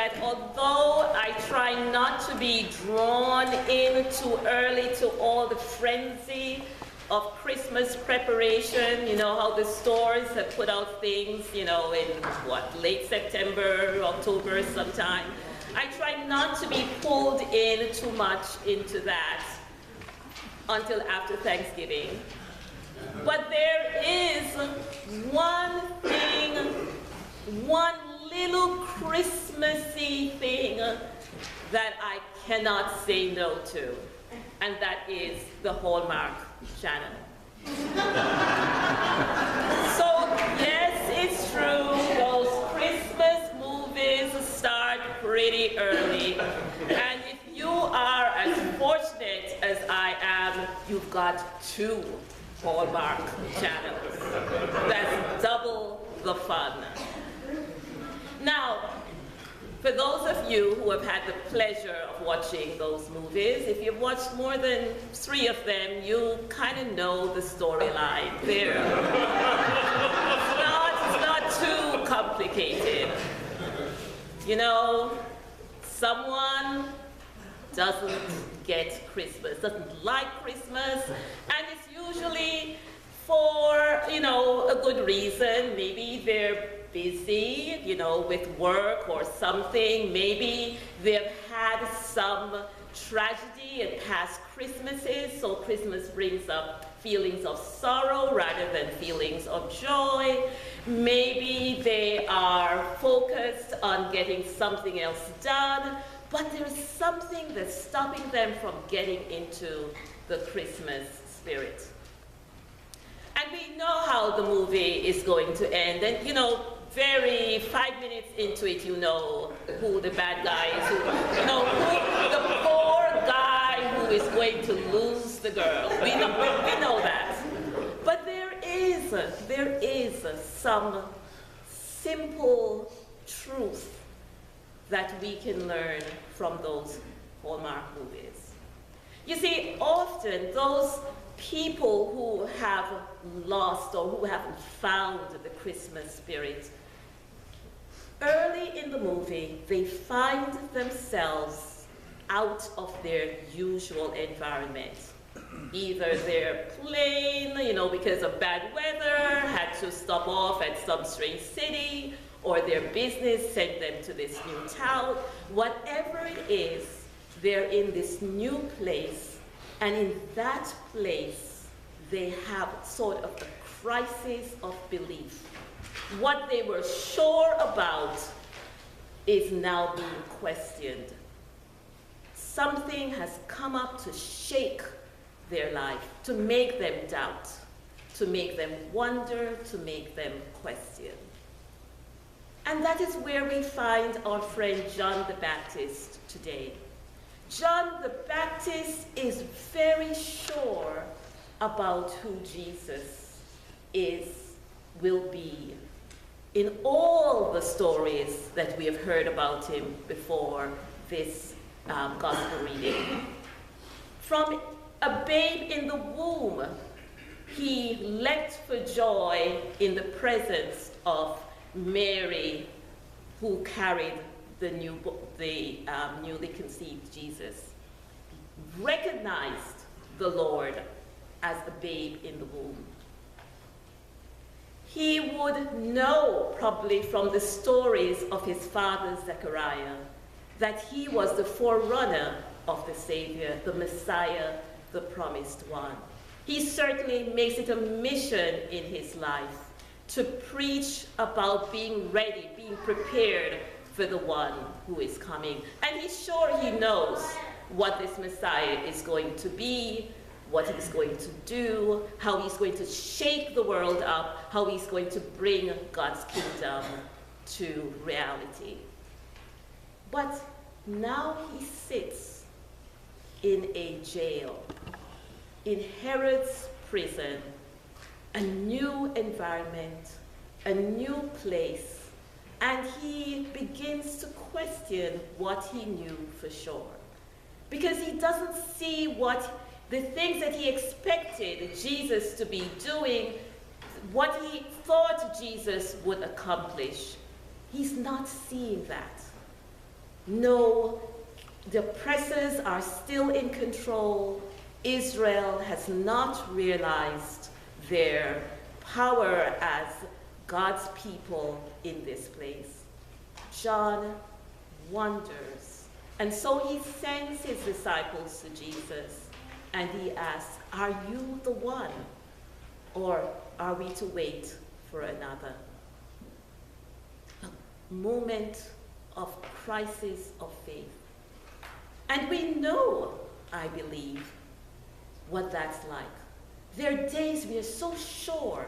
that although I try not to be drawn in too early to all the frenzy of Christmas preparation, you know, how the stores have put out things, you know, in late September, October sometime. I try not to be pulled in too much into that until after Thanksgiving. But there is one thing, one little Christmassy thing that I cannot say no to, and that is the Hallmark Channel. So yes, it's true, those Christmas movies start pretty early, and if you are as fortunate as I am, you've got 2 Hallmark channels. That's double the fun. Now, for those of you who have had the pleasure of watching those movies, if you've watched more than 3 of them, you kind of know the storyline. It's not too complicated. You know, someone doesn't get Christmas, doesn't like Christmas, and it's usually for, you know, a good reason. Maybe they're busy, you know, with work or something. Maybe they've had some tragedy in past Christmases, so Christmas brings up feelings of sorrow rather than feelings of joy. Maybe they are focused on getting something else done, but there's something that's stopping them from getting into the Christmas spirit. And we know how the movie is going to end, and you know, 5 minutes into it, you know who the bad guy is, you know, who the poor guy who is going to lose the girl. We know that. But there is some simple truth that we can learn from those Hallmark movies. You see, often those people who have lost or who haven't found the Christmas spirit, early in the movie, they find themselves out of their usual environment. Either they're plain, you know, because of bad weather, had to stop off at some strange city, or their business sent them to this new town. Whatever it is, they're in this new place, and in that place, they have sort of a crisis of belief. What they were sure about is now being questioned. Something has come up to shake their life, to make them doubt, to make them wonder, to make them question. And that is where we find our friend John the Baptist today. John the Baptist is very sure about who Jesus will be. In all the stories that we have heard about him before this gospel reading. From a babe in the womb, he leapt for joy in the presence of Mary, who carried the newly conceived Jesus. Recognized the Lord as a babe in the womb. He would know, probably from the stories of his father Zechariah, that he was the forerunner of the Savior, the Messiah, the promised one. He certainly makes it a mission in his life to preach about being ready, being prepared for the one who is coming. And he's sure he knows what this Messiah is going to be, what he's going to do, how he's going to shake the world up, how he's going to bring God's kingdom to reality. But now he sits in a jail, in Herod's prison, a new environment, a new place, and he begins to question what he knew for sure. Because he doesn't see the things that he expected Jesus to be doing, what he thought Jesus would accomplish. He's not seeing that. No, the oppressors are still in control. Israel has not realized their power as God's people in this place. John wonders. And so he sends his disciples to Jesus and he asks, are you the one? Or are we to wait for another? A moment of crisis of faith. And we know, I believe, what that's like. There are days we are so sure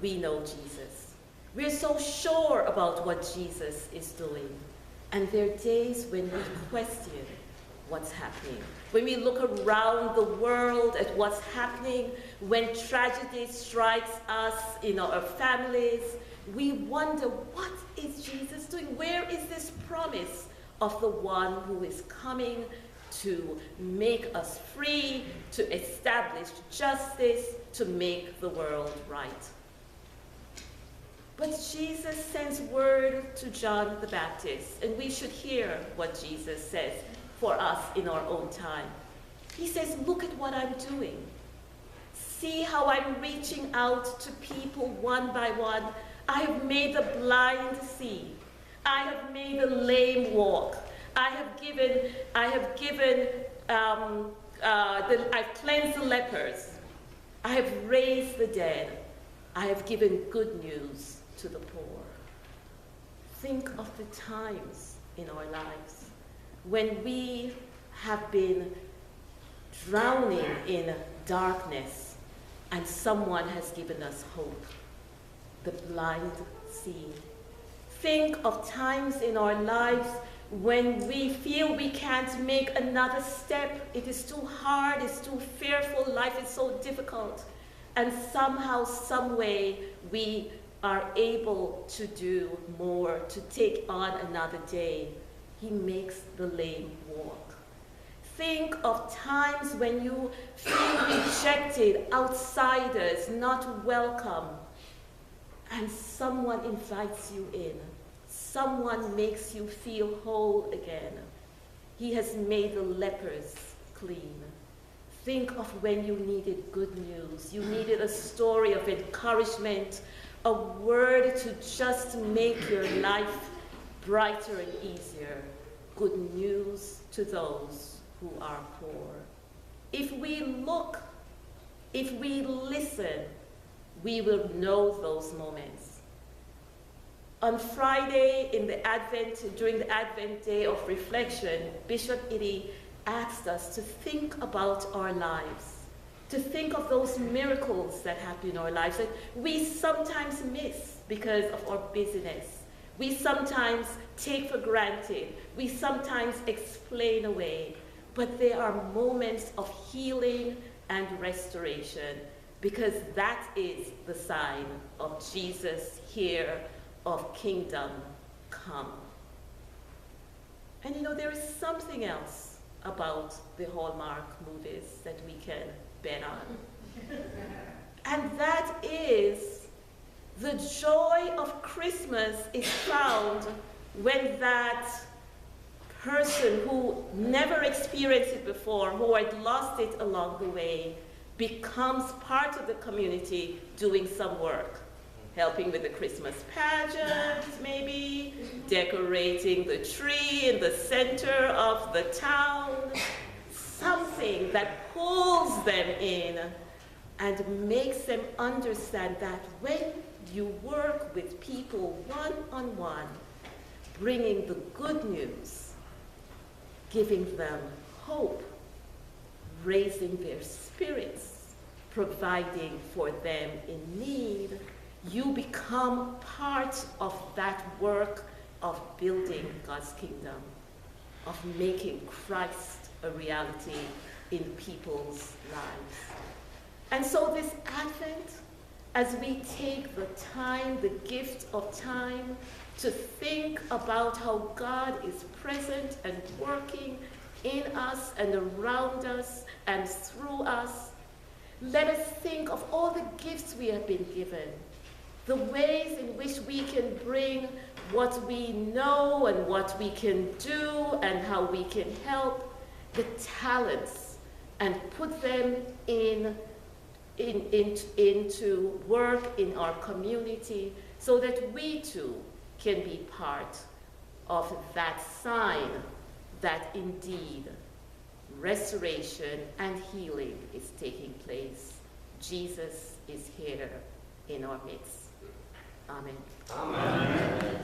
we know Jesus. We're so sure about what Jesus is doing. And there are days when we question what's happening. When we look around the world at what's happening, when tragedy strikes us in our families, we wonder, what is Jesus doing? Where is this promise of the one who is coming to make us free, to establish justice, to make the world right? But Jesus sends word to John the Baptist, and we should hear what Jesus says for us in our own time. He says, look at what I'm doing. See how I'm reaching out to people one by one. I have made the blind see. I have made the lame walk. I've cleansed the lepers. I have raised the dead. I have given good news to the poor. Think of the times in our lives when we have been drowning in darkness and someone has given us hope. The blind see. Think of times in our lives when we feel we can't make another step. It is too hard, it's too fearful, life is so difficult. And somehow, some way, we are able to do more, to take on another day. He makes the lame walk. Think of times when you feel rejected, outsiders, not welcome, and someone invites you in. Someone makes you feel whole again. He has made the lepers clean. Think of when you needed good news. You needed a story of encouragement, a word to just make your life brighter and easier. Good news to those who are poor. If we look, if we listen, we will know those moments. On Friday, during the Advent day of reflection, Bishop Iddy asked us to think about our lives, to think of those miracles that happen in our lives that we sometimes miss because of our busyness. We sometimes take for granted. We sometimes explain away. But there are moments of healing and restoration because that is the sign of Jesus here, of kingdom come. And you know, there is something else about the Hallmark movies that we can bet on. And that is the joy of Christmas is found when that person who never experienced it before, who had lost it along the way, becomes part of the community doing some work. Helping with the Christmas pageant, maybe, decorating the tree in the center of the town, something that pulls them in and makes them understand that when you work with people one-on-one, bringing the good news, giving them hope, raising their spirits, providing for them in need, you become part of that work of building God's kingdom, of making Christ a reality in people's lives. And so this Advent, as we take the time, the gift of time, to think about how God is present and working in us and around us and through us, let us think of all the gifts we have been given, the ways in which we can bring what we know and what we can do and how we can help, the talents, and put them into work in our community so that we too can be part of that sign that indeed restoration and healing is taking place. Jesus is here in our midst. Amen. Amen.